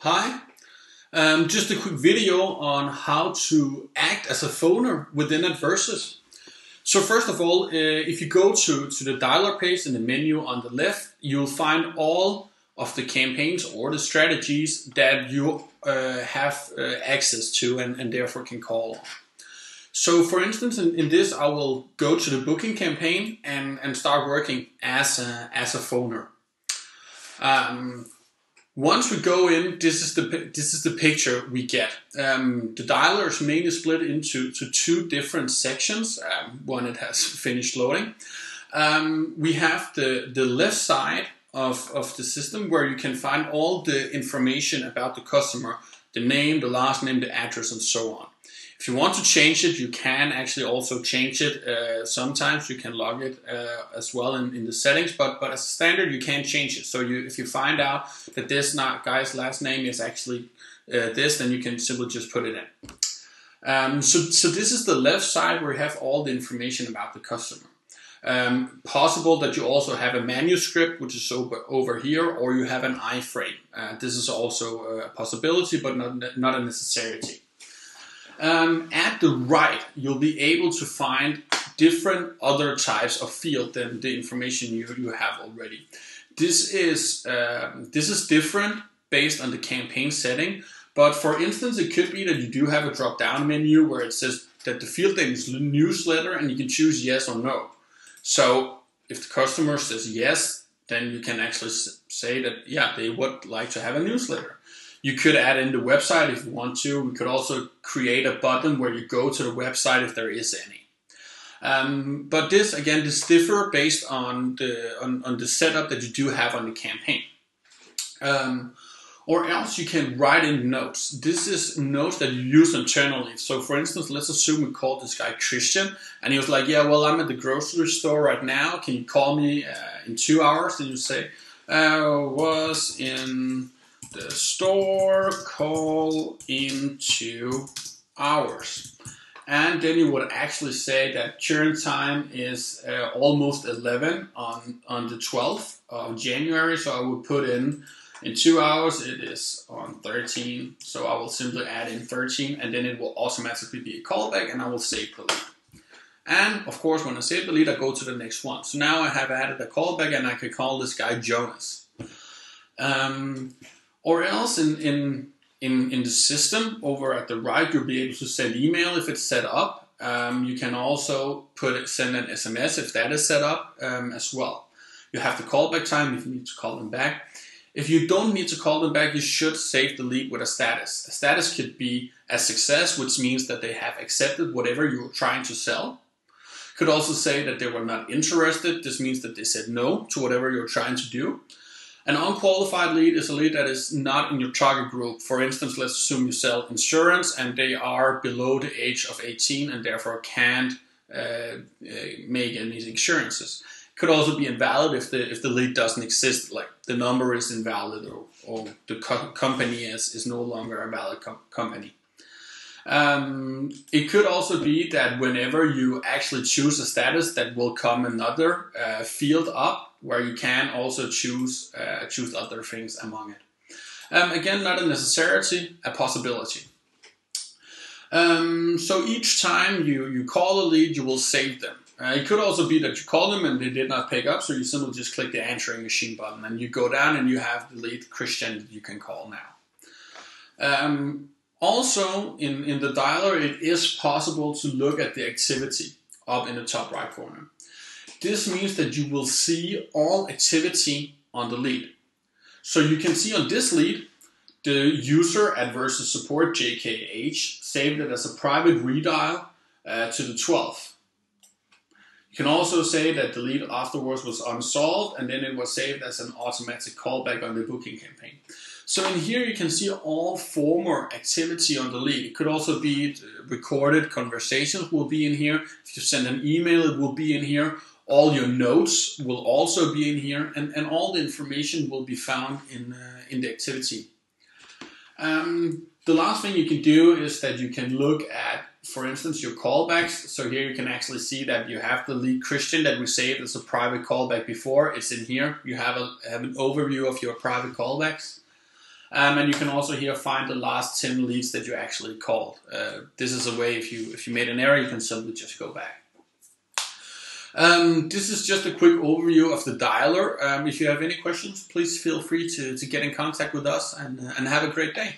Hi, just a quick video on how to act as a phoner within Adversus. So first of all, if you go to the dialer page in the menu on the left, you'll find all of the campaigns or the strategies that you have access to and therefore can call on. So for instance, in this, I will go to the booking campaign and start working as a phoner. Once we go in, this is the picture we get. The dialer is mainly split into two different sections when it has finished loading. We have the left side of the system where you can find all the information about the customer, the name, the last name, the address, and so on. If you want to change it, you can actually also change it. Sometimes you can log it as well in the settings, but as a standard, you can't change it. So if you find out that this guy's last name is actually this, then you can simply just put it in. So this is the left side where you have all the information about the customer. Possible that you also have a manuscript, which is over here, or you have an iframe. This is also a possibility, but not a necessity. At the right, you'll be able to find different other types of field than the information you have already. This is different based on the campaign setting, but for instance, it could be that you do have a drop-down menu where it says that the field name is newsletter and you can choose yes or no. So if the customer says yes, then you can actually say that, yeah, they would like to have a newsletter. You could add in the website if you want to. We could also create a button where you go to the website if there is any. But this differ based on the setup that you do have on the campaign. Or else you can write in notes. This is notes that you use internally. So for instance, let's assume we called this guy Christian, and he was like, yeah, well, I'm at the grocery store right now. Can you call me in 2 hours? And you say, was in the store, call in 2 hours. And then you would actually say that current time is almost 11 on the 12th of January. So I would put in 2 hours, it is on 13. So I will simply add in 13 and then it will automatically be a callback and I will save the lead. And of course, when I save the lead, I go to the next one. So now I have added a callback and I can call this guy Jonas. Or else in the system over at the right, you'll be able to send email if it's set up. You can also send an SMS if that is set up as well. You have the callback time if you need to call them back. If you don't need to call them back, you should save the lead with a status. A status could be a success, which means that they have accepted whatever you were trying to sell. Could also say that they were not interested. This means that they said no to whatever you're trying to do. An unqualified lead is a lead that is not in your target group. For instance, let's assume you sell insurance and they are below the age of 18 and therefore can't make any insurances. It could also be invalid if the lead doesn't exist, like the number is invalid or the company is no longer a valid company. It could also be that whenever you actually choose a status, that will come another field up where you can also choose other things among it. Again, not a necessity, a possibility. So each time you call a lead, you will save them. It could also be that you call them and they did not pick up, so you simply just click the answering machine button and you go down and you have the lead Christian that you can call now. Also, in the dialer, it is possible to look at the activity up in the top right corner. This means that you will see all activity on the lead. So you can see on this lead, the user Adversus support JKH saved it as a private redial to the 12th. You can also say that the lead afterwards was unsolved and then it was saved as an automatic callback on the booking campaign. So in here you can see all former activity on the lead. It could also be recorded conversations will be in here. If you send an email, it will be in here. All your notes will also be in here, and all the information will be found in the activity. The last thing you can do is that you can look at, for instance, your callbacks. So here you can actually see that you have the lead Christian that we saved as a private callback before. It's in here. You have an overview of your private callbacks. And you can also here find the last 10 leads that you actually called. This is a way, if you made an error, you can simply just go back. This is just a quick overview of the dialer. If you have any questions, please feel free to get in contact with us, and have a great day.